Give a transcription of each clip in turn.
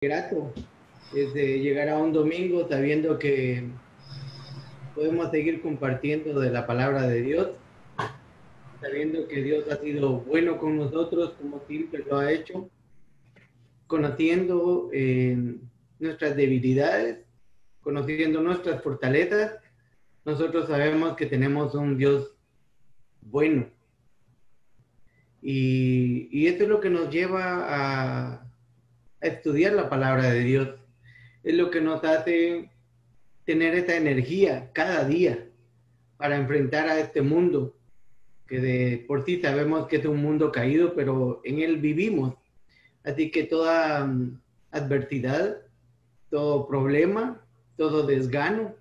grato es de llegar a un domingo sabiendo que podemos seguir compartiendo de la palabra de Dios, sabiendo que Dios ha sido bueno con nosotros como siempre lo ha hecho, conociendo nuestras debilidades, conociendo nuestras fortalezas. Nosotros sabemos que tenemos un Dios bueno y esto es lo que nos lleva a estudiar la palabra de Dios. Es lo que nos hace tener esa energía cada día para enfrentar a este mundo, que de por sí sabemos que es un mundo caído, pero en él vivimos. Así que toda adversidad, todo problema, todo desgano,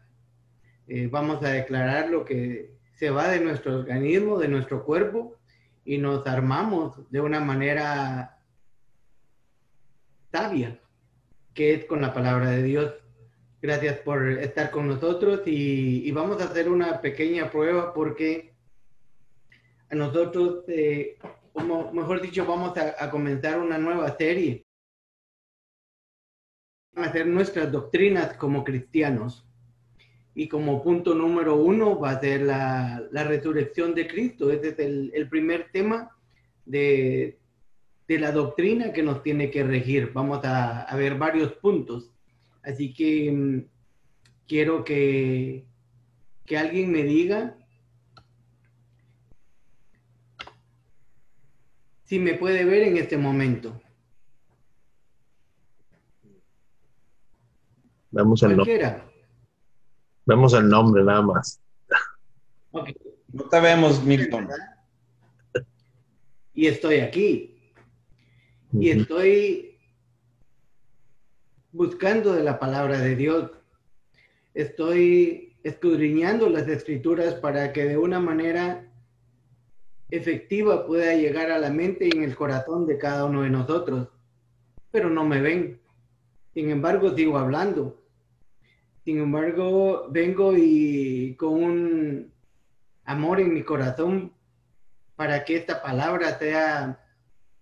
vamos a declarar lo que se va de nuestro organismo, de nuestro cuerpo, y nos armamos de una manera sabia, que es con la palabra de Dios. Gracias por estar con nosotros y vamos a hacer una pequeña prueba porque a nosotros, como mejor dicho, vamos a comenzar una nueva serie. Van a ser nuestras doctrinas como cristianos. Y como punto número 1 va a ser la resurrección de Cristo. Ese es el primer tema de la doctrina que nos tiene que regir. Vamos a ver varios puntos. Así que quiero que alguien me diga si me puede ver en este momento. Vemos el nombre. Cualquiera. Vemos el nombre nada más. Ok. No te vemos, Milton. Y estoy aquí. Y estoy buscando de la palabra de Dios. Estoy escudriñando las escrituras para que de una manera efectiva pueda llegar a la mente y en el corazón de cada uno de nosotros. Pero no me ven. Sin embargo, sigo hablando. Sin embargo, vengo y con un amor en mi corazón para que esta palabra sea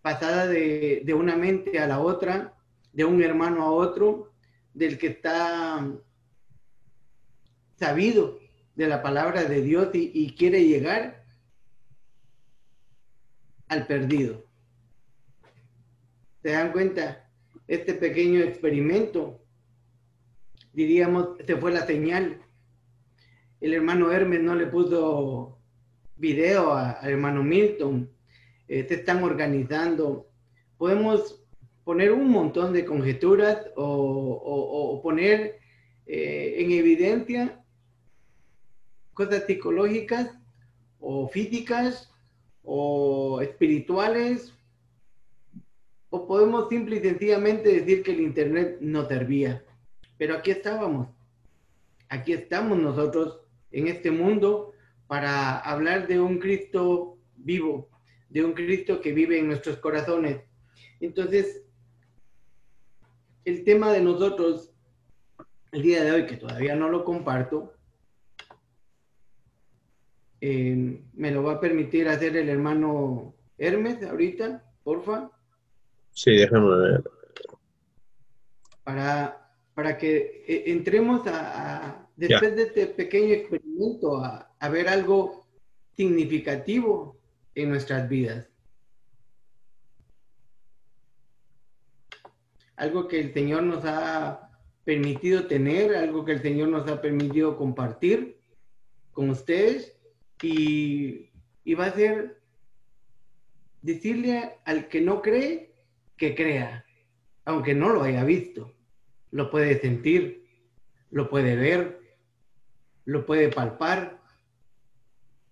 pasada de una mente a la otra, de un hermano a otro, del que está sabido de la palabra de Dios y quiere llegar al perdido. ¿Se dan cuenta? Este pequeño experimento, diríamos, se fue la señal. El hermano Hermes no le puso video al hermano Milton. Se están organizando. Podemos poner un montón de conjeturas o poner en evidencia cosas psicológicas o físicas o espirituales, o podemos simple y sencillamente decir que el internet no servía. Pero aquí estábamos, aquí estamos nosotros en este mundo para hablar de un Cristo vivo, de un Cristo que vive en nuestros corazones. Entonces, el tema de nosotros el día de hoy, que todavía no lo comparto, me lo va a permitir hacer el hermano Hermes ahorita, porfa. Sí, déjame ver. Para que entremos Ya. después de este pequeño experimento, a ver algo significativo en nuestras vidas. Algo que el Señor nos ha permitido tener, algo que el Señor nos ha permitido compartir con ustedes y va a ser decirle al que no cree que crea, aunque no lo haya visto. Lo puede sentir, lo puede ver, lo puede palpar.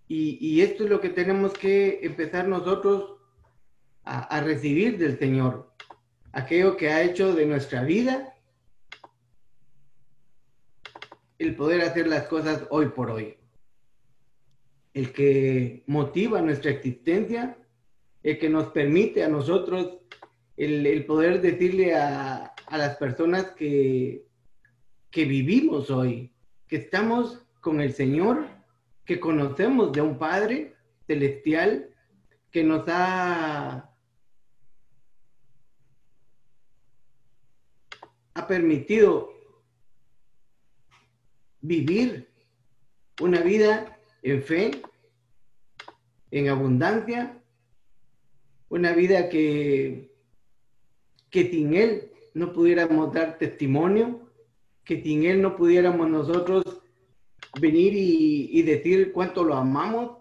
Y esto es lo que tenemos que empezar nosotros a recibir del Señor. Aquello que ha hecho de nuestra vida el poder hacer las cosas hoy por hoy. El que motiva nuestra existencia, el que nos permite a nosotros el poder decirle a las personas que vivimos hoy, que estamos con el Señor, que conocemos de un Padre celestial que nos ha permitido vivir una vida en fe, en abundancia, una vida que sin Él no pudiéramos dar testimonio, que sin Él no pudiéramos nosotros venir y decir cuánto lo amamos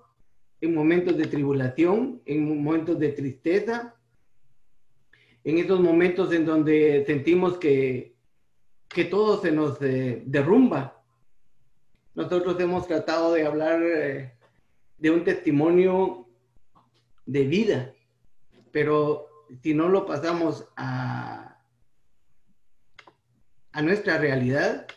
en momentos de tribulación, en momentos de tristeza, en esos momentos en donde sentimos que todo se nos derrumba. Nosotros hemos tratado de hablar de un testimonio de vida, pero si no lo pasamos a nuestra realidad,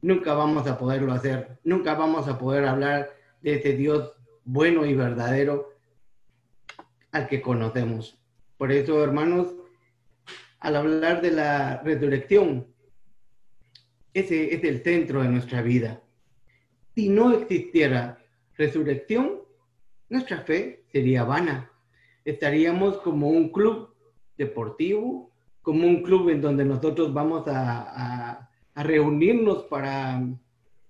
nunca vamos a poderlo hacer, nunca vamos a poder hablar de ese Dios bueno y verdadero al que conocemos. Por eso, hermanos, al hablar de la resurrección, ese es el centro de nuestra vida. Si no existiera resurrección, nuestra fe sería vana. Estaríamos como un club deportivo, como un club en donde nosotros vamos a reunirnos para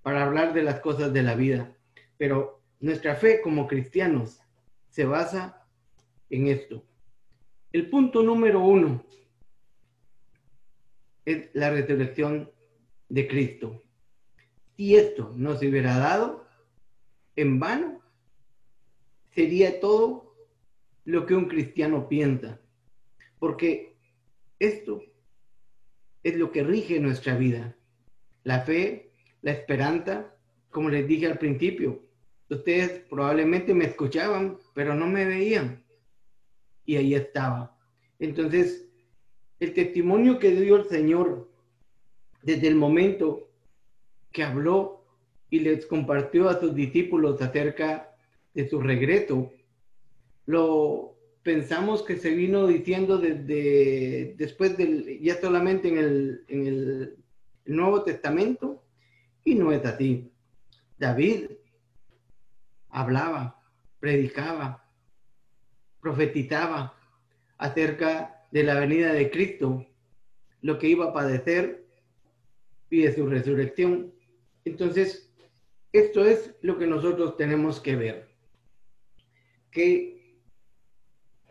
hablar de las cosas de la vida. Pero nuestra fe como cristianos se basa en esto. El punto número 1 es la resurrección de Cristo. Si esto no se hubiera dado, en vano sería todo lo que un cristiano piensa, porque esto es lo que rige nuestra vida. La fe, la esperanza, como les dije al principio, ustedes probablemente me escuchaban, pero no me veían, y ahí estaba. Entonces, el testimonio que dio el Señor desde el momento que habló y les compartió a sus discípulos acerca de su regreso, lo pensamos que se vino diciendo después ya solamente en el Nuevo Testamento, y no es así. David hablaba, predicaba, profetizaba acerca de la venida de Cristo, lo que iba a padecer y de su resurrección. Entonces, esto es lo que nosotros tenemos que ver, que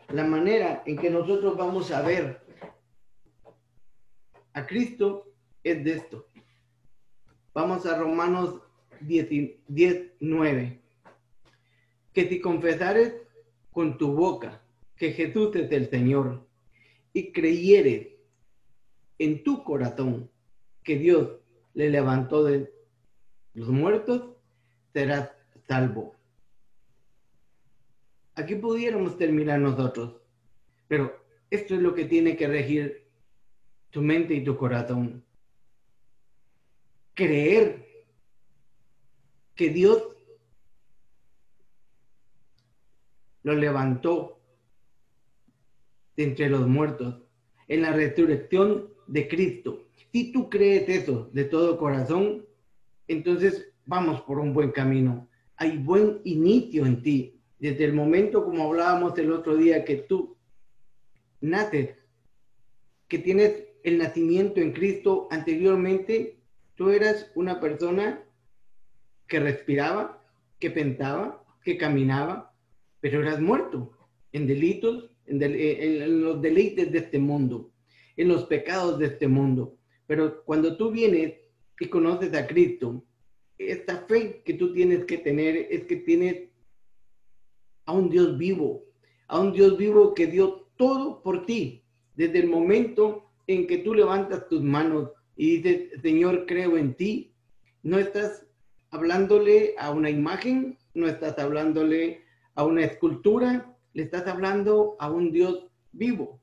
la manera en que nosotros vamos a ver a Cristo es de esto. Vamos a Romanos 10:9. Que si confesares con tu boca que Jesús es el Señor y creyeres en tu corazón que Dios le levantó de los muertos, serás salvo. Aquí pudiéramos terminar nosotros, pero esto es lo que tiene que regir tu mente y tu corazón. Creer que Dios lo levantó de entre los muertos en la resurrección de Cristo. Si tú crees eso de todo corazón, entonces vamos por un buen camino. Hay buen inicio en ti. Desde el momento, como hablábamos el otro día, que tú naces, que tienes el nacimiento en Cristo, anteriormente tú eras una persona que respiraba, que pensaba, que caminaba, pero eras muerto en delitos, en los deleites de este mundo, en los pecados de este mundo. Pero cuando tú vienes y conoces a Cristo, esta fe que tú tienes que tener es que tienes a un Dios vivo que dio todo por ti. Desde el momento en que tú levantas tus manos y dices, Señor, creo en ti, no estás hablándole a una imagen, no estás hablándole a una escultura, le estás hablando a un Dios vivo.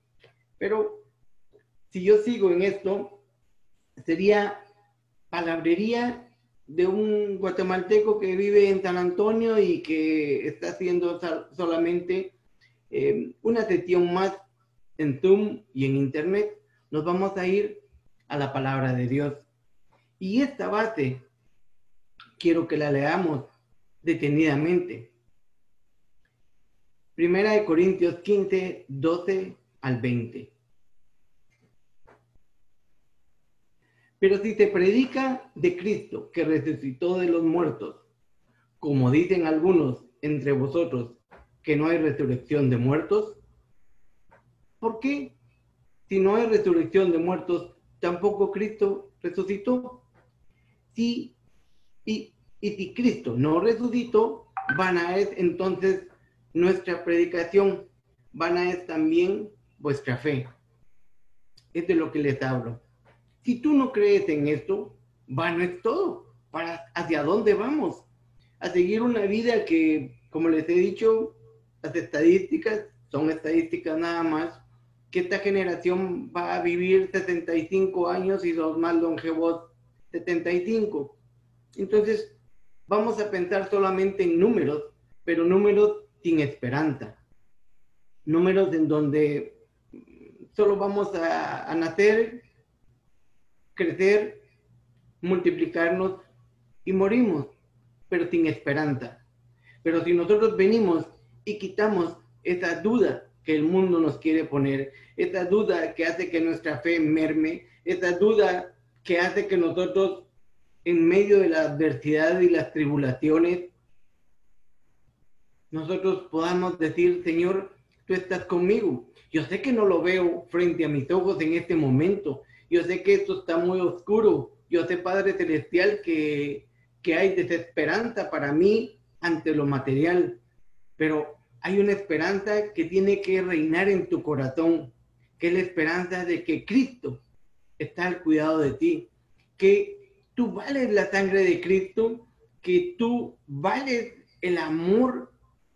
Pero si yo sigo en esto, sería palabrería de un guatemalteco que vive en San Antonio y que está haciendo solamente una sesión más en Zoom y en Internet. Nos vamos a ir a la palabra de Dios. Y esta base quiero que la leamos detenidamente. Primera de Corintios 15, 12 al 20. Pero si se predica de Cristo que resucitó de los muertos, como dicen algunos entre vosotros, que no hay resurrección de muertos, ¿por qué? Si no hay resurrección de muertos, tampoco Cristo resucitó. Sí, y si Cristo no resucitó, vana es entonces nuestra predicación, vana es también vuestra fe. Es de lo que les hablo. Si tú no crees en esto, vano es todo. ¿Hacia dónde vamos? A seguir una vida que, como les he dicho, las estadísticas son estadísticas nada más, que esta generación va a vivir 65 años y los más longevos 75. Entonces, vamos a pensar solamente en números, pero números sin esperanza. Números en donde solo vamos a nacer, crecer, multiplicarnos y morimos, pero sin esperanza. Pero si nosotros venimos y quitamos esa duda que el mundo nos quiere poner, esa duda que hace que nuestra fe merme, esa duda que hace que nosotros en medio de la adversidad y las tribulaciones, nosotros podamos decir, Señor, tú estás conmigo. Yo sé que no lo veo frente a mis ojos en este momento. Yo sé que esto está muy oscuro. Yo sé, Padre Celestial, que hay desesperanza para mí ante lo material. Pero hay una esperanza que tiene que reinar en tu corazón, que es la esperanza de que Cristo está al cuidado de ti, que tú vales la sangre de Cristo, que tú vales el amor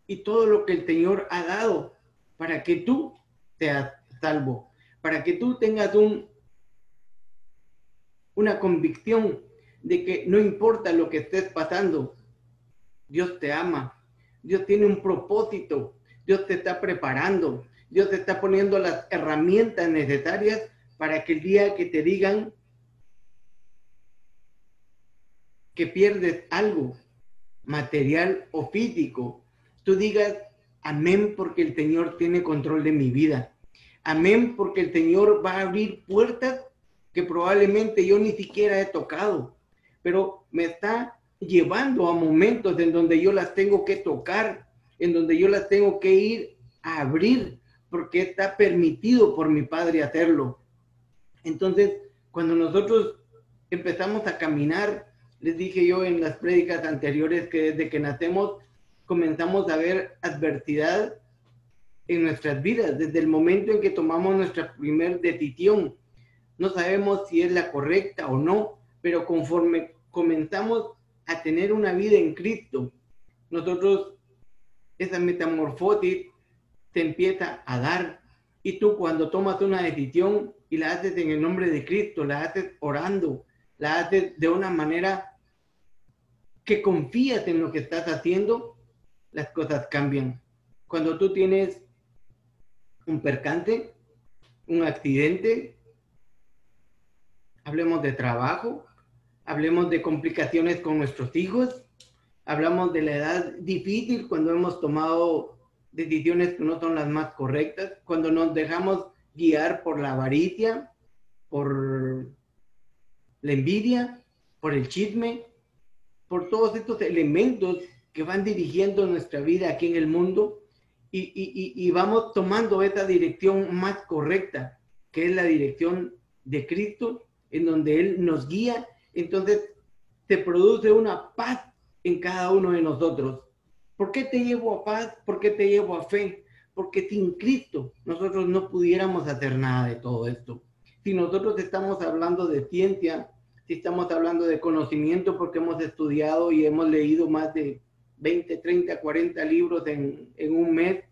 y todo lo que el Señor ha dado para que tú seas salvo, para que tú tengas una convicción de que no importa lo que estés pasando, Dios te ama, Dios tiene un propósito, Dios te está preparando, Dios te está poniendo las herramientas necesarias para que el día que te digan que pierdes algo, material o físico, tú digas, amén, porque el Señor tiene control de mi vida. Amén, porque el Señor va a abrir puertas que probablemente yo ni siquiera he tocado, pero me está llevando a momentos en donde yo las tengo que tocar, en donde yo las tengo que ir a abrir, porque está permitido por mi Padre hacerlo. Entonces, cuando nosotros empezamos a caminar, les dije yo en las prédicas anteriores que desde que nacemos comenzamos a ver adversidad en nuestras vidas, desde el momento en que tomamos nuestra primer decisión. No sabemos si es la correcta o no, pero conforme comenzamos a tener una vida en Cristo, nosotros, esa metamorfosis te empieza a dar. Y tú cuando tomas una decisión y la haces en el nombre de Cristo, la haces orando, la haces de una manera que confías en lo que estás haciendo, las cosas cambian. Cuando tú tienes un percance, un accidente, hablemos de trabajo, hablemos de complicaciones con nuestros hijos, hablamos de la edad difícil cuando hemos tomado decisiones que no son las más correctas, cuando nos dejamos guiar por la avaricia, por la envidia, por el chisme, por todos estos elementos que van dirigiendo nuestra vida aquí en el mundo y vamos tomando esa dirección más correcta, que es la dirección de Cristo, en donde Él nos guía. Entonces se produce una paz en cada uno de nosotros. ¿Por qué te llevo a paz? ¿Por qué te llevo a fe? Porque sin Cristo nosotros no pudiéramos hacer nada de todo esto. Si nosotros estamos hablando de ciencia, si estamos hablando de conocimiento porque hemos estudiado y hemos leído más de 20, 30, 40 libros en un mes,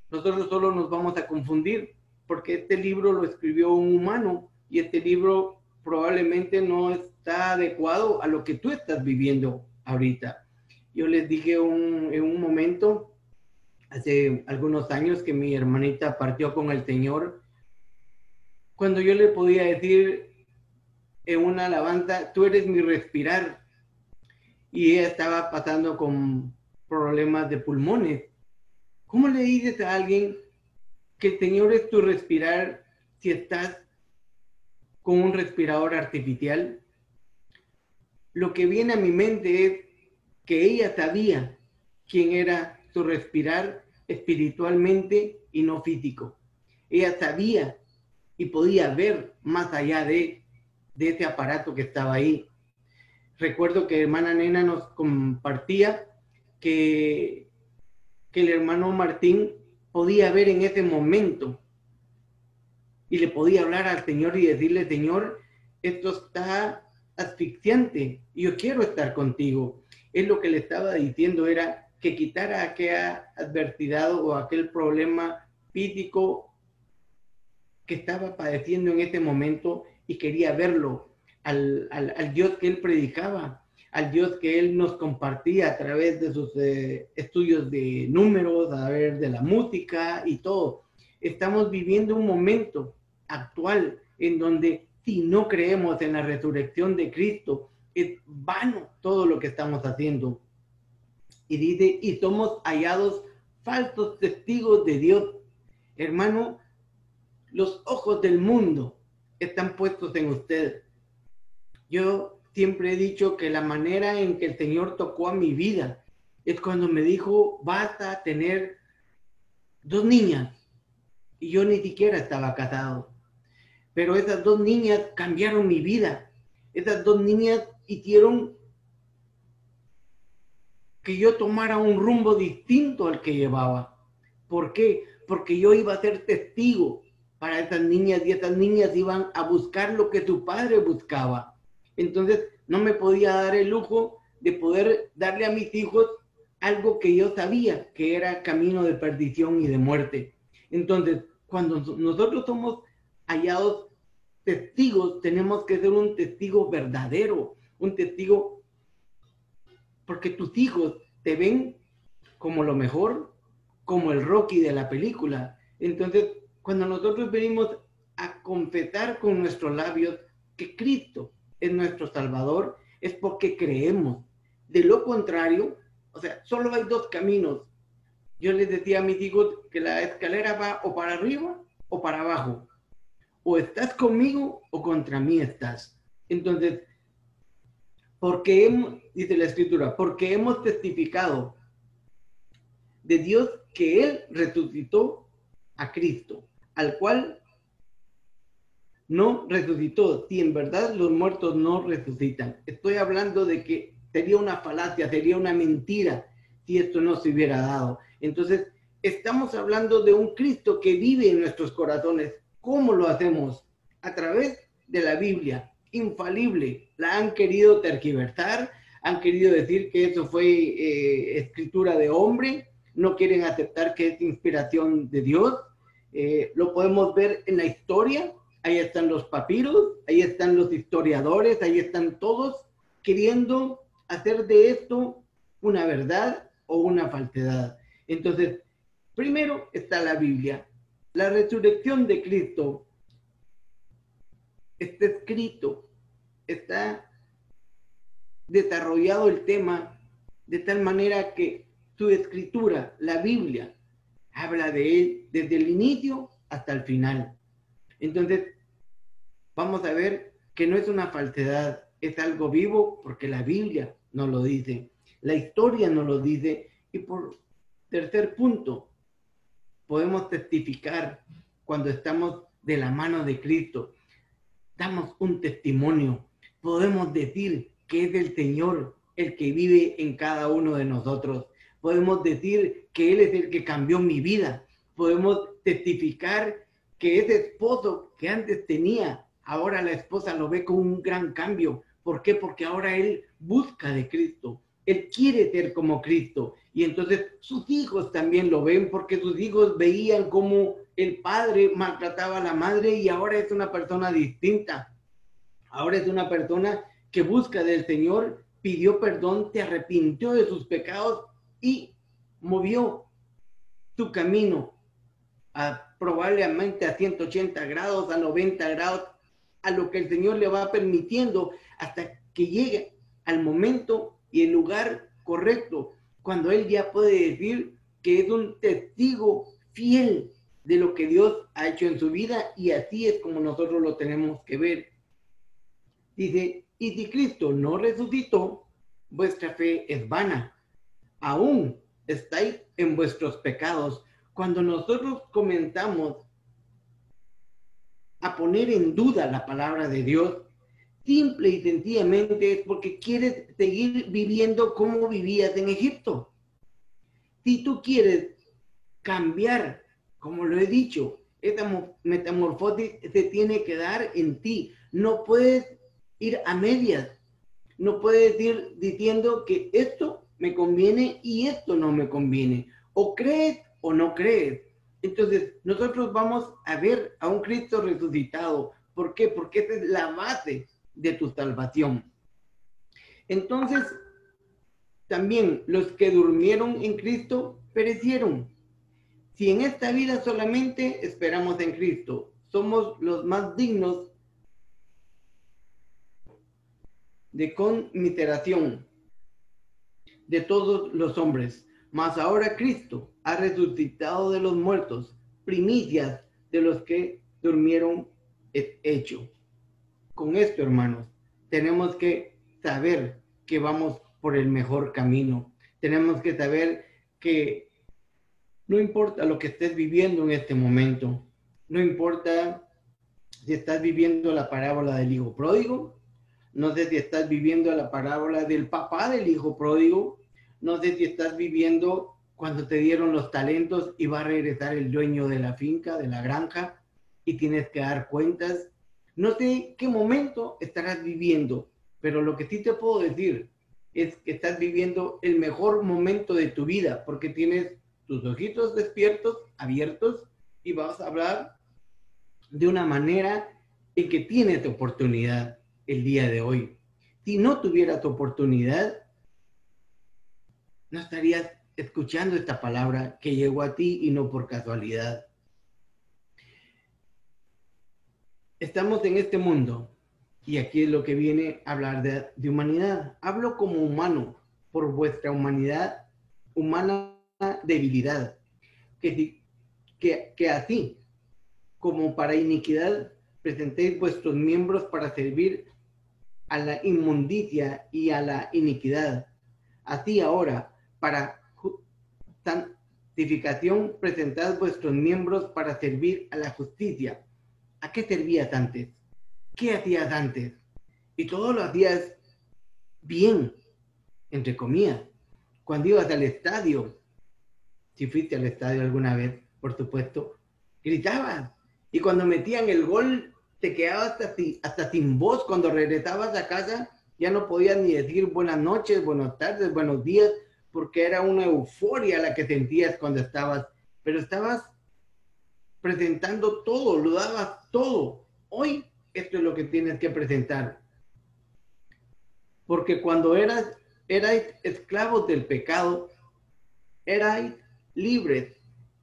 nosotros solo nos vamos a confundir porque este libro lo escribió un humano y este libro probablemente no está adecuado a lo que tú estás viviendo ahorita. Yo les dije en un momento, hace algunos años, que mi hermanita partió con el Señor, cuando yo le podía decir en una alabanza, tú eres mi respirar, y ella estaba pasando con problemas de pulmones. ¿Cómo le dices a alguien que el Señor es tu respirar si estás con un respirador artificial? lo que viene a mi mente es que ella sabía quién era su respirar espiritualmente y no físico. Ella sabía y podía ver más allá de ese aparato que estaba ahí. Recuerdo que hermana Nena nos compartía que el hermano Martín podía ver en ese momento y le podía hablar al Señor y decirle: Señor, esto está asfixiante y yo quiero estar contigo. Él lo que le estaba diciendo era que quitara aquella adversidad o aquel problema físico que estaba padeciendo en este momento y quería verlo al Dios que él predicaba, al Dios que él nos compartía a través de sus estudios de números, a través de la música y todo. Estamos viviendo un momento actual en donde si no creemos en la resurrección de Cristo, es vano todo lo que estamos haciendo. Y dice, y somos hallados falsos testigos de Dios. Hermano, los ojos del mundo están puestos en usted. Yo siempre he dicho que la manera en que el Señor tocó a mi vida es cuando me dijo: vas a tener 2 niñas. Y yo ni siquiera estaba casado. Pero esas 2 niñas cambiaron mi vida. Esas 2 niñas hicieron que yo tomara un rumbo distinto al que llevaba. ¿Por qué? Porque yo iba a ser testigo para esas niñas y esas niñas iban a buscar lo que su padre buscaba. Entonces no me podía dar el lujo de poder darle a mis hijos algo que yo sabía que era camino de perdición y de muerte. Entonces, cuando nosotros somos hallados testigos, tenemos que ser un testigo verdadero, un testigo, porque tus hijos te ven como lo mejor, como el Rocky de la película. Entonces, cuando nosotros venimos a confesar con nuestros labios que Cristo es nuestro Salvador, es porque creemos. De lo contrario, o sea, solo hay 2 caminos. Yo les decía a mis hijos que la escalera va o para arriba o para abajo. O estás conmigo o contra mí estás. Entonces, dice la Escritura, porque hemos testificado de Dios que Él resucitó a Cristo, al cual no resucitó, si en verdad los muertos no resucitan. Estoy hablando de que sería una falacia, sería una mentira si esto no se hubiera dado. Entonces, estamos hablando de un Cristo que vive en nuestros corazones. ¿Cómo lo hacemos? A través de la Biblia, infalible. La han querido tergiversar, han querido decir que eso fue escritura de hombre, no quieren aceptar que es inspiración de Dios. Lo podemos ver en la historia. Ahí están los papiros, ahí están los historiadores, ahí están todos queriendo hacer de esto una verdad o una falsedad. Entonces, primero está la Biblia. La resurrección de Cristo está escrito, está desarrollado el tema de tal manera que su escritura, la Biblia, habla de él desde el inicio hasta el final. Entonces, vamos a ver que no es una falsedad, es algo vivo porque la Biblia nos lo dice, la historia nos lo dice. Y por tercer punto, podemos testificar cuando estamos de la mano de Cristo. Damos un testimonio, podemos decir que es el Señor el que vive en cada uno de nosotros. Podemos decir que Él es el que cambió mi vida. Podemos testificar que ese esposo que antes tenía, ahora la esposa lo ve con un gran cambio. ¿Por qué? Porque ahora él busca de Cristo. Él quiere ser como Cristo. Y entonces sus hijos también lo ven, porque sus hijos veían cómo el padre maltrataba a la madre y ahora es una persona distinta. Ahora es una persona que busca del Señor, pidió perdón, se arrepintió de sus pecados y movió su camino probablemente a 180 grados, a 90 grados, a lo que el Señor le va permitiendo hasta que llegue al momento y el lugar correcto, cuando él ya puede decir que es un testigo fiel de lo que Dios ha hecho en su vida, y así es como nosotros lo tenemos que ver. Dice Y si Cristo no resucitó, vuestra fe es vana. Aún estáis en vuestros pecados. Cuando nosotros comenzamos a poner en duda la palabra de Dios, simple y sencillamente es porque quieres seguir viviendo como vivías en Egipto. Si tú quieres cambiar, como lo he dicho, esta metamorfosis se tiene que dar en ti. No puedes ir a medias. No puedes ir diciendo que esto me conviene y esto no me conviene. O crees o no crees. Entonces, nosotros vamos a ver a un Cristo resucitado. ¿Por qué? Porque esa es la base de tu salvación. Entonces, también los que durmieron en Cristo perecieron. Si en esta vida solamente esperamos en Cristo, somos los más dignos de conmiseración de todos los hombres. Mas ahora Cristo ha resucitado de los muertos, primicias de los que durmieron hecho. Con esto, hermanos, tenemos que saber que vamos por el mejor camino. Tenemos que saber que no importa lo que estés viviendo en este momento, no importa si estás viviendo la parábola del hijo pródigo, no sé si estás viviendo la parábola del papá del hijo pródigo, no sé si estás viviendo cuando te dieron los talentos y va a regresar el dueño de la finca, de la granja, y tienes que dar cuentas. No sé qué momento estarás viviendo, pero lo que sí te puedo decir es que estás viviendo el mejor momento de tu vida, porque tienes tus ojitos despiertos, abiertos, y vas a hablar de una manera en que tienes oportunidad el día de hoy. Si no tuvieras oportunidad, no estarías escuchando esta palabra que llegó a ti y no por casualidad. Estamos en este mundo y aquí es lo que viene a hablar de humanidad. Hablo como humano por vuestra humana debilidad, que así como para iniquidad presentéis vuestros miembros para servir a la inmundicia y a la iniquidad. Así ahora, para santificación, presentad vuestros miembros para servir a la justicia. ¿A qué servías antes? ¿Qué hacías antes? Y todo lo hacías bien, entre comillas. Cuando ibas al estadio, si fuiste al estadio alguna vez, por supuesto, gritabas. Y cuando metían el gol, te quedabas hasta sin voz. Cuando regresabas a casa, ya no podías ni decir buenas noches, buenas tardes, buenos días, porque era una euforia la que sentías cuando estabas. Pero estabas presentando todo, lo dabas todo. Hoy esto es lo que tienes que presentar. Porque cuando erais esclavos del pecado, erais libres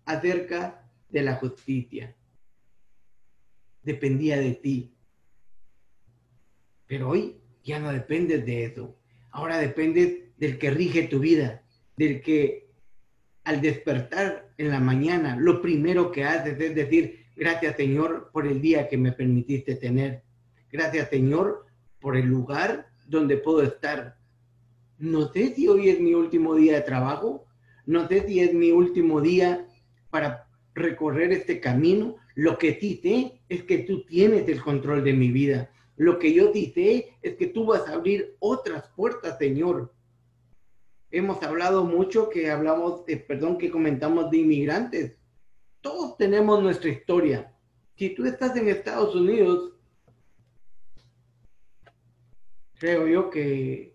acerca de la justicia. Dependía de ti. Pero hoy ya no dependes de eso. Ahora dependes del que rige tu vida, del que al despertar en la mañana, lo primero que haces es decir, gracias Señor por el día que me permitiste tener. Gracias Señor por el lugar donde puedo estar. No sé si hoy es mi último día de trabajo, no sé si es mi último día para recorrer este camino. Lo que sí sé es que tú tienes el control de mi vida. Lo que yo sí sé es que tú vas a abrir otras puertas, Señor. Hemos hablado mucho que comentamos de inmigrantes. Todos tenemos nuestra historia. Si tú estás en Estados Unidos, creo yo que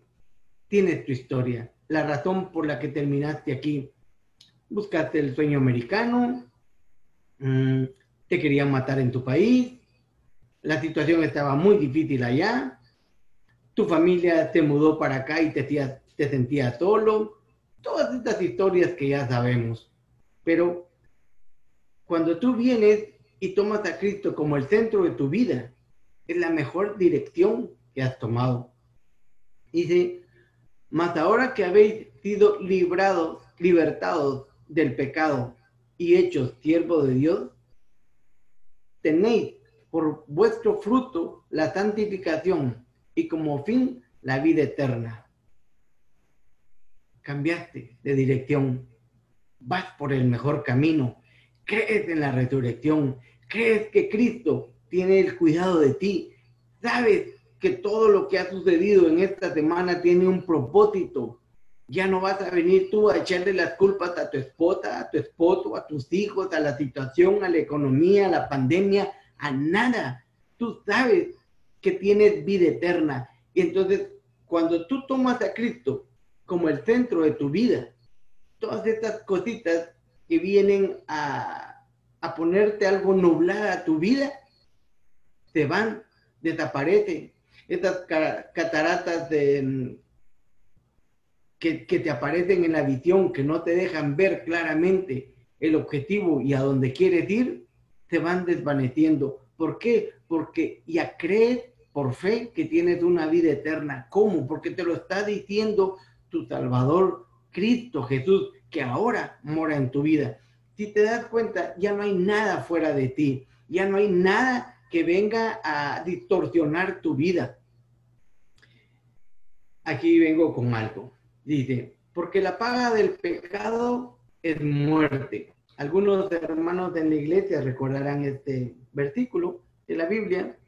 tienes tu historia. La razón por la que terminaste aquí. Buscaste el sueño americano, te querían matar en tu país, la situación estaba muy difícil allá, tu familia te mudó para acá y te sentías solo, todas estas historias que ya sabemos. Pero cuando tú vienes y tomas a Cristo como el centro de tu vida, es la mejor dirección que has tomado. Dice, mas ahora que habéis sido libertados del pecado y hechos siervos de Dios, tenéis por vuestro fruto la santificación, y como fin la vida eterna. Cambiaste de dirección, vas por el mejor camino, crees en la resurrección, crees que Cristo tiene el cuidado de ti, sabes que todo lo que ha sucedido en esta semana tiene un propósito. Ya no vas a venir tú a echarle las culpas a tu esposa, a tu esposo, a tus hijos, a la situación, a la economía, a la pandemia, a nada. Tú sabes que tienes vida eterna. Y entonces, cuando tú tomas a Cristo como el centro de tu vida, todas estas cositas que vienen a ponerte algo nublada a tu vida, se van, desaparecen. Estas cataratas que te aparecen en la visión, que no te dejan ver claramente el objetivo y a dónde quieres ir, se van desvaneciendo. ¿Por qué? Porque ya crees por fe que tienes una vida eterna. ¿Cómo? Porque te lo está diciendo tu Salvador, Cristo Jesús, que ahora mora en tu vida. Si te das cuenta, ya no hay nada fuera de ti, ya no hay nada que venga a distorsionar tu vida. Aquí vengo con algo. Dice, porque la paga del pecado es muerte. Algunos hermanos en la iglesia recordarán este versículo de la Biblia.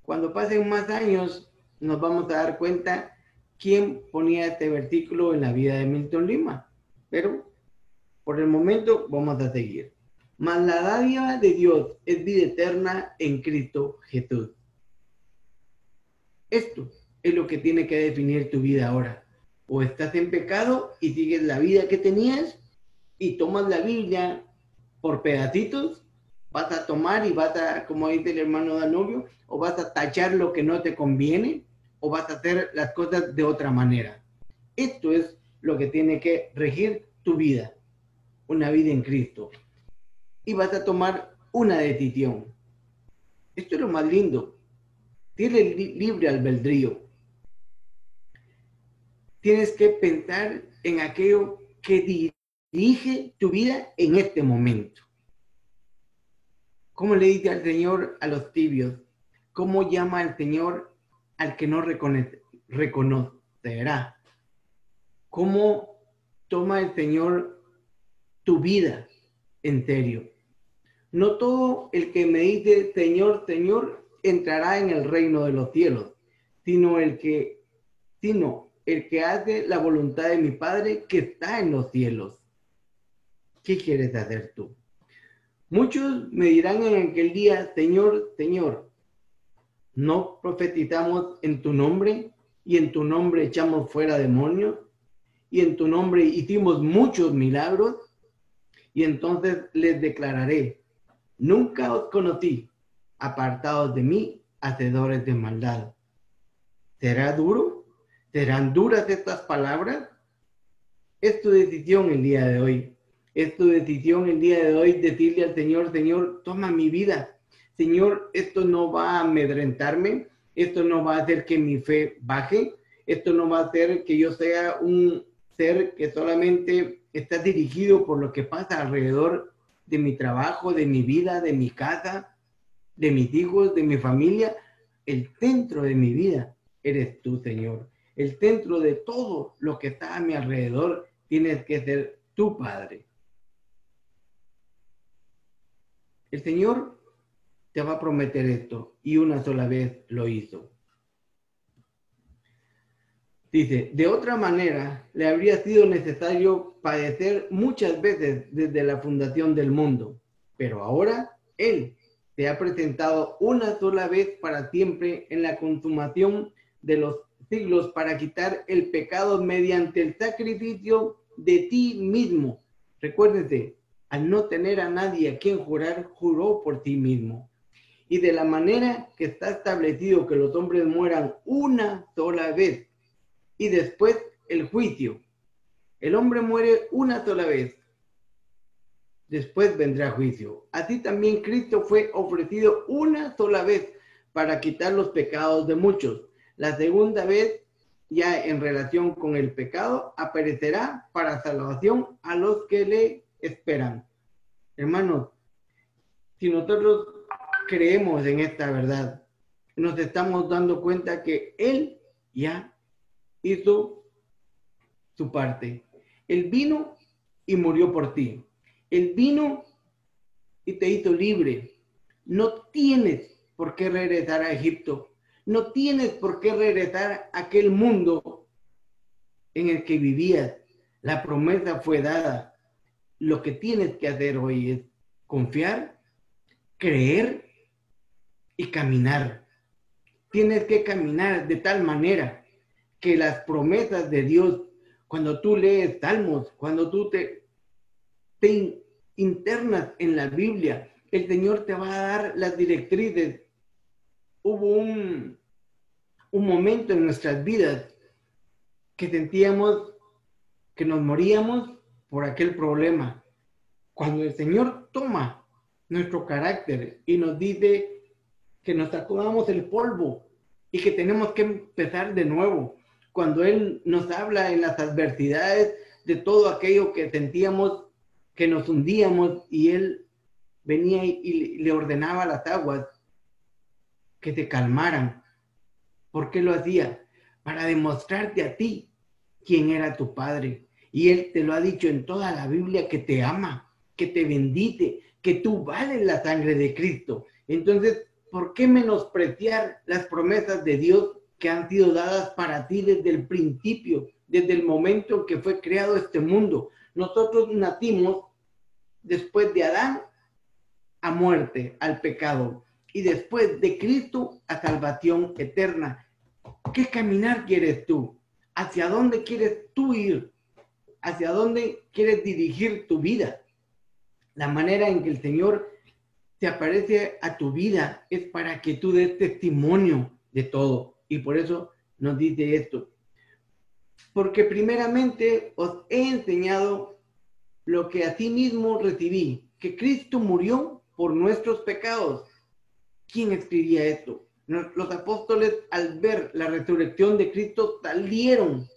Cuando pasen más años, nos vamos a dar cuenta quién ponía este versículo en la vida de Milton Lima. Pero, por el momento, vamos a seguir. Mas la dádiva de Dios es vida eterna en Cristo Jesús. Esto es lo que tiene que definir tu vida ahora. O estás en pecado y sigues la vida que tenías y tomas la Biblia por pedacitos, vas a tomar y vas a, como dice el hermano Danubio, o vas a tachar lo que no te conviene, o vas a hacer las cosas de otra manera. Esto es lo que tiene que regir tu vida, una vida en Cristo. Y vas a tomar una decisión. Esto es lo más lindo. Tienes libre albedrío. Tienes que pensar en aquello que dirige tu vida en este momento. ¿Cómo le dice al Señor a los tibios? ¿Cómo llama al Señor al que no reconocerá? ¿Cómo toma el Señor tu vida en serio? No todo el que me dice Señor, Señor, entrará en el reino de los cielos, sino el que hace la voluntad de mi Padre que está en los cielos. ¿Qué quieres hacer tú? Muchos me dirán en aquel día, Señor, Señor, ¿no profetizamos en tu nombre? Y en tu nombre echamos fuera demonios, y en tu nombre hicimos muchos milagros. Y entonces les declararé, nunca os conocí, apartados de mí, hacedores de maldad. ¿Será duro? ¿Serán duras estas palabras? Es tu decisión el día de hoy. Es tu decisión el día de hoy decirle al Señor, Señor, toma mi vida. Señor, esto no va a amedrentarme, esto no va a hacer que mi fe baje, esto no va a hacer que yo sea un ser que solamente está dirigido por lo que pasa alrededor de mi trabajo, de mi vida, de mi casa, de mis hijos, de mi familia. El centro de mi vida eres tú, Señor. El centro de todo lo que está a mi alrededor tienes que ser tu Padre. El Señor te va a prometer esto y una sola vez lo hizo. Dice, de otra manera le habría sido necesario padecer muchas veces desde la fundación del mundo, pero ahora Él te ha presentado una sola vez para siempre en la consumación de los siglos para quitar el pecado mediante el sacrificio de ti mismo. Recuérdate, al no tener a nadie a quien jurar, juró por ti mismo. Y de la manera que está establecido que los hombres mueran una sola vez y después el juicio. El hombre muere una sola vez. Después vendrá juicio. Así también Cristo fue ofrecido una sola vez para quitar los pecados de muchos. La segunda vez, ya en relación con el pecado, aparecerá para salvación a los que le esperan. Hermanos, si nosotros creemos en esta verdad, nos estamos dando cuenta que Él ya hizo su parte. Él vino y murió por ti. Él vino y te hizo libre. No tienes por qué regresar a Egipto. No tienes por qué regresar a aquel mundo en el que vivías. La promesa fue dada. Lo que tienes que hacer hoy es confiar, creer y caminar. Tienes que caminar de tal manera que las promesas de Dios, cuando tú lees Salmos, cuando tú te internas en la Biblia, el Señor te va a dar las directrices. Hubo un momento en nuestras vidas que sentíamos que nos moríamos por aquel problema. Cuando el Señor toma nuestro carácter y nos dice que nos sacudamos el polvo y que tenemos que empezar de nuevo. Cuando Él nos habla en las adversidades de todo aquello que sentíamos que nos hundíamos y Él venía y le ordenaba a las aguas que te calmaran. ¿Por qué lo hacía? Para demostrarte a ti quién era tu Padre. Y Él te lo ha dicho en toda la Biblia, que te ama, que te bendice, que tú vales la sangre de Cristo. Entonces, ¿por qué menospreciar las promesas de Dios que han sido dadas para ti desde el principio, desde el momento en que fue creado este mundo? Nosotros nacimos después de Adán a muerte, al pecado, y después de Cristo a salvación eterna. ¿Qué caminar quieres tú? ¿Hacia dónde quieres tú ir? ¿Hacia dónde quieres dirigir tu vida? La manera en que el Señor te aparece a tu vida es para que tú des testimonio de todo. Y por eso nos dice esto. Porque primeramente os he enseñado lo que asimismo recibí, que Cristo murió por nuestros pecados. ¿Quién escribía esto? Los apóstoles, al ver la resurrección de Cristo, salieron.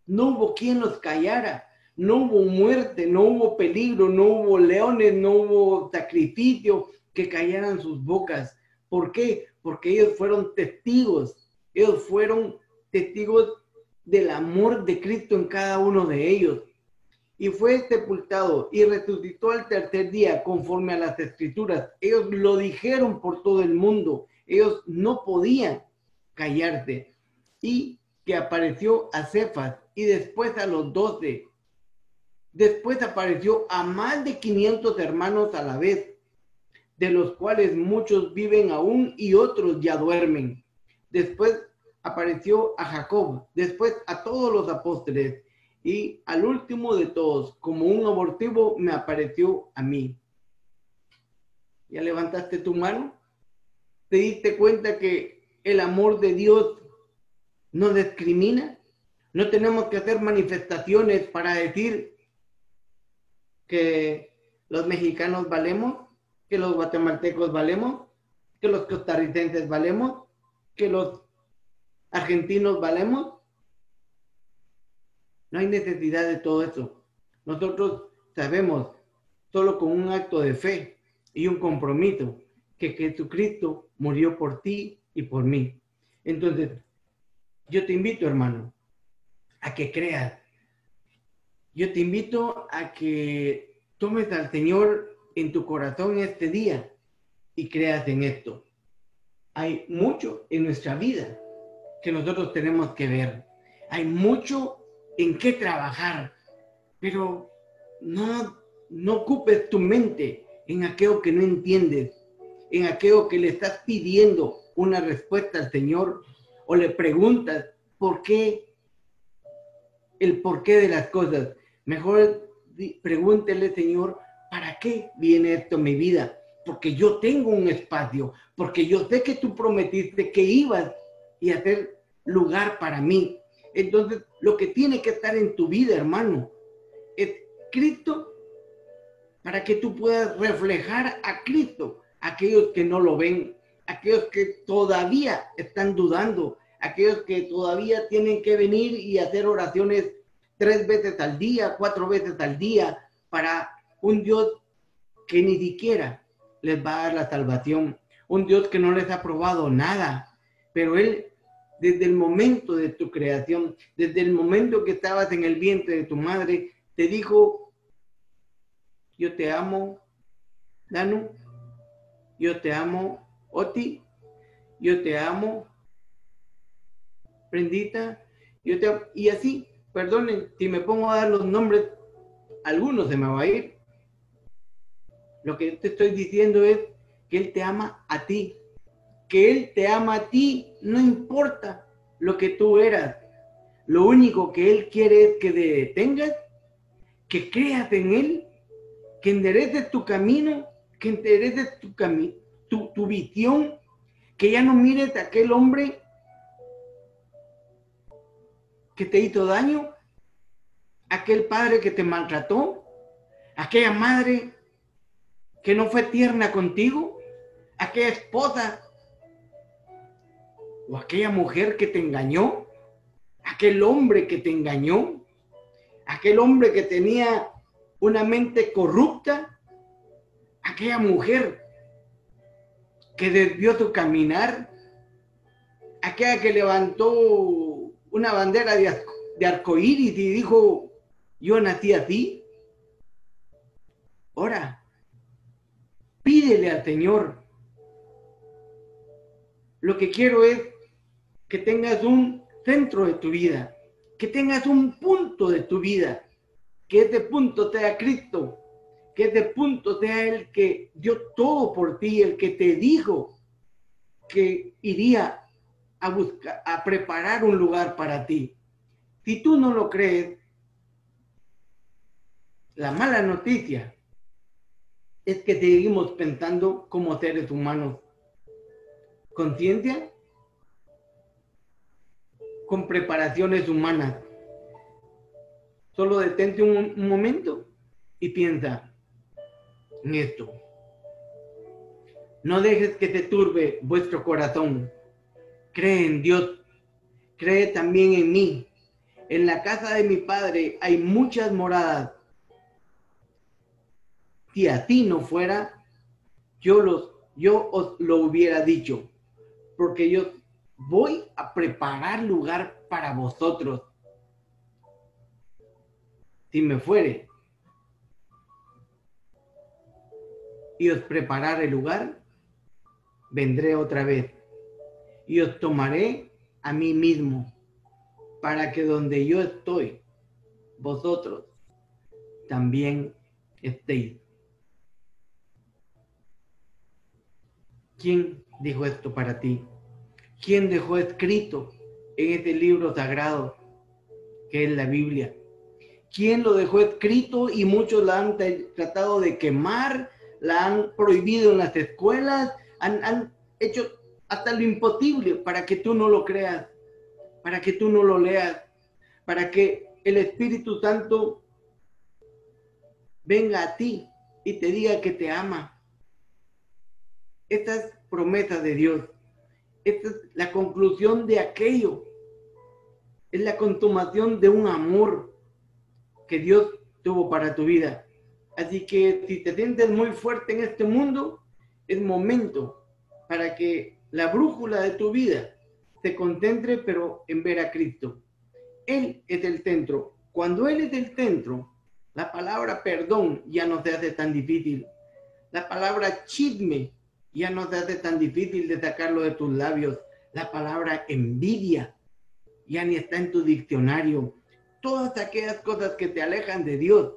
No hubo quien los callara. No hubo muerte, no hubo peligro, no hubo leones, no hubo sacrificio que callaran sus bocas. ¿Por qué? Porque ellos fueron testigos. Ellos fueron testigos del amor de Cristo en cada uno de ellos. Y fue sepultado y resucitó al tercer día conforme a las Escrituras. Ellos lo dijeron por todo el mundo. Ellos no podían callarse. Y que apareció a Cefas y después a los 12. Después apareció a más de 500 hermanos a la vez, de los cuales muchos viven aún y otros ya duermen. Después apareció a Jacob, después a todos los apóstoles, y al último de todos, como un abortivo, me apareció a mí. ¿Ya levantaste tu mano? ¿Te diste cuenta que el amor de Dios no discrimina? No tenemos que hacer manifestaciones para decir que los mexicanos valemos, que los guatemaltecos valemos, que los costarricenses valemos, que los argentinos valemos. No hay necesidad de todo eso. Nosotros sabemos, solo con un acto de fe y un compromiso, que Jesucristo murió por ti y por mí. Entonces, yo te invito, hermano, a que creas. Yo te invito a que tomes al Señor en tu corazón este día y creas en esto. Hay mucho en nuestra vida que nosotros tenemos que ver. Hay mucho en qué trabajar, pero no ocupes tu mente en aquello que no entiendes, en aquello que le estás pidiendo una respuesta al Señor o le preguntas por qué, el porqué de las cosas. Mejor pregúntele, Señor, ¿para qué viene esto en mi vida? Porque yo tengo un espacio, porque yo sé que tú prometiste que ibas a hacer lugar para mí. Entonces, lo que tiene que estar en tu vida, hermano, es Cristo, para que tú puedas reflejar a Cristo, aquellos que no lo ven, aquellos que todavía están dudando, aquellos que todavía tienen que venir y hacer oraciones 3 veces al día, 4 veces al día, para un Dios que ni siquiera les va a dar la salvación. un Dios que no les ha probado nada, pero Él, desde el momento de tu creación, desde el momento que estabas en el vientre de tu madre, te dijo: yo te amo, Danu, yo te amo, Oti, yo te amo, Prendita, yo te amo. Y así, perdonen, si me pongo a dar los nombres, algunos se me va a ir. Lo que te estoy diciendo es que Él te ama a ti, que Él te ama a ti, no importa lo que tú eras. Lo único que Él quiere es que te detengas, que creas en Él, que endereces tu camino, que endereces tu visión, que ya no mires a aquel hombre que te hizo daño, aquel padre que te maltrató, aquella madre que no fue tierna contigo, aquella esposa o aquella mujer que te engañó, aquel hombre que te engañó, aquel hombre que tenía una mente corrupta, aquella mujer que desvió tu caminar, aquella que levantó una bandera de arcoíris y dijo: yo nací así. Ora, pídele al Señor. Lo que quiero es que tengas un centro de tu vida, que tengas un punto de tu vida, que ese punto sea Cristo, que ese punto sea el que dio todo por ti, el que te dijo que iría a buscar, a preparar un lugar para ti. Si tú no lo crees, la mala noticia es que seguimos pensando como seres humanos. Conciencia con preparaciones humanas. Solo detente un momento y piensa en esto. No dejes que te turbe vuestro corazón. Cree en Dios. Cree también en mí. En la casa de mi Padre hay muchas moradas. Si así no fuera, yo os lo hubiera dicho, porque yo voy a preparar lugar para vosotros. Si me fuere y os prepararé lugar, vendré otra vez y os tomaré a mí mismo, para que donde yo estoy, vosotros también estéis. ¿Quién dijo esto para ti? ¿Quién dejó escrito en este libro sagrado que es la Biblia? ¿Quién lo dejó escrito y muchos la han tratado de quemar, la han prohibido en las escuelas, han hecho hasta lo imposible para que tú no lo creas, para que tú no lo leas, para que el Espíritu Santo venga a ti y te diga que te ama? Esta es promesa de Dios. Esta es la conclusión de aquello. Es la consumación de un amor que Dios tuvo para tu vida. Así que si te sientes muy fuerte en este mundo, es momento para que la brújula de tu vida se concentre, pero en ver a Cristo. Él es el centro. Cuando Él es el centro, la palabra perdón ya no se hace tan difícil. La palabra chisme ya no se hace tan difícil de sacarlo de tus labios. La palabra envidia ya ni está en tu diccionario. Todas aquellas cosas que te alejan de Dios,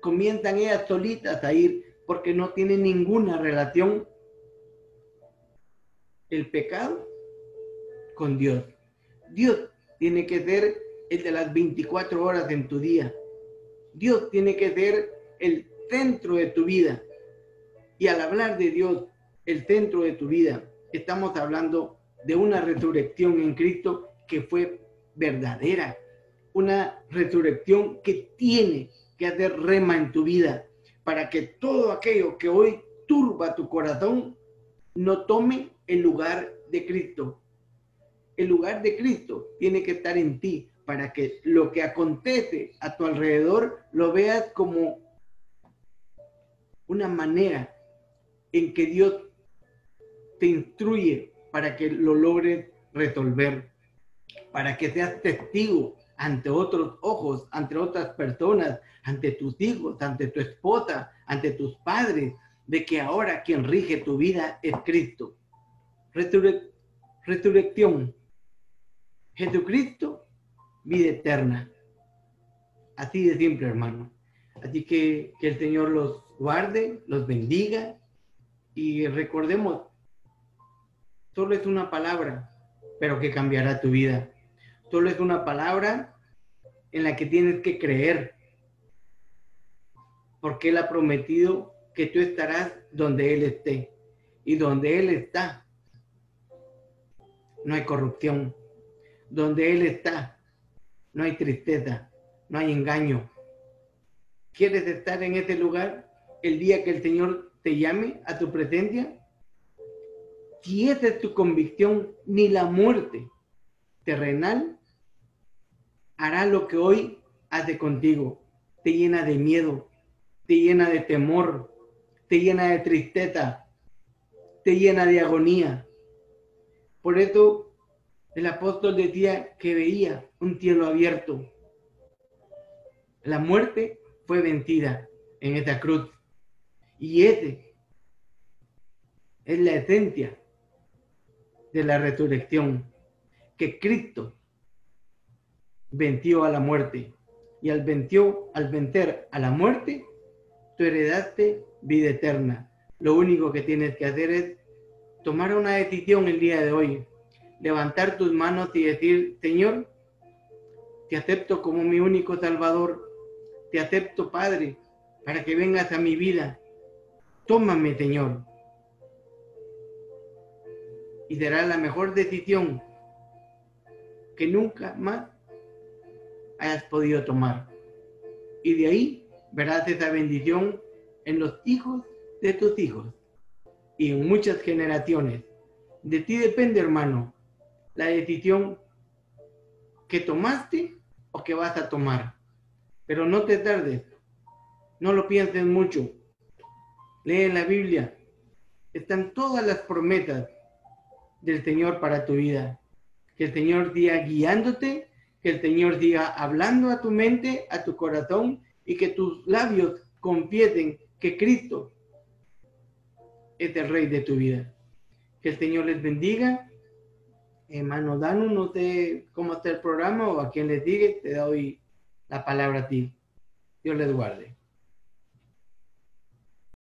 comienzan ellas solitas a ir, porque no tienen ninguna relación el pecado con Dios. Dios tiene que ser el de las 24 horas en tu día. Dios tiene que ser el centro de tu vida. Y al hablar de Dios, el centro de tu vida, estamos hablando de una resurrección en Cristo que fue verdadera. Una resurrección que tiene que hacer rema en tu vida para que todo aquello que hoy turba tu corazón no tome el lugar de Cristo. El lugar de Cristo tiene que estar en ti para que lo que acontece a tu alrededor lo veas como una manera en que Dios te instruye para que lo logres resolver, para que seas testigo ante otros ojos, ante otras personas, ante tus hijos, ante tu esposa, ante tus padres, de que ahora quien rige tu vida es Cristo. Resurrección. Jesucristo, vida eterna. Así de simple, hermano. Así que el Señor los guarde, los bendiga y recordemos, solo es una palabra, pero que cambiará tu vida. Solo es una palabra en la que tienes que creer, porque Él ha prometido que tú estarás donde Él esté, y donde Él está no hay corrupción, donde Él está no hay tristeza, no hay engaño. ¿Quieres estar en ese lugar el día que el Señor te llame a tu presencia? Si esa es tu convicción, ni la muerte terrenal hará lo que hoy hace contigo. Te llena de miedo, te llena de temor, te llena de tristeza, te llena de agonía. Por eso el apóstol decía que veía un cielo abierto. La muerte fue vencida en esa cruz. Y ese es la esencia de la resurrección, que Cristo venció a la muerte. Y al vencer a la muerte, tú heredaste vida eterna. Lo único que tienes que hacer es tomar una decisión el día de hoy. Levantar tus manos y decir: Señor, te acepto como mi único Salvador. Te acepto, Padre, para que vengas a mi vida. Tómame, Señor. Y será la mejor decisión que nunca más hayas podido tomar. Y de ahí verás esa bendición en los hijos de tus hijos y en muchas generaciones. De ti depende, hermano, la decisión que tomaste o que vas a tomar. Pero no te tardes, no lo pienses mucho. Lee la Biblia, están todas las promesas del Señor para tu vida. Que el Señor siga guiándote, que el Señor siga hablando a tu mente, a tu corazón, y que tus labios confiesen que Cristo es el Rey de tu vida. Que el Señor les bendiga. Hermano Danu, no sé cómo está el programa o a quién les sigue, te doy la palabra a ti. Dios les guarde.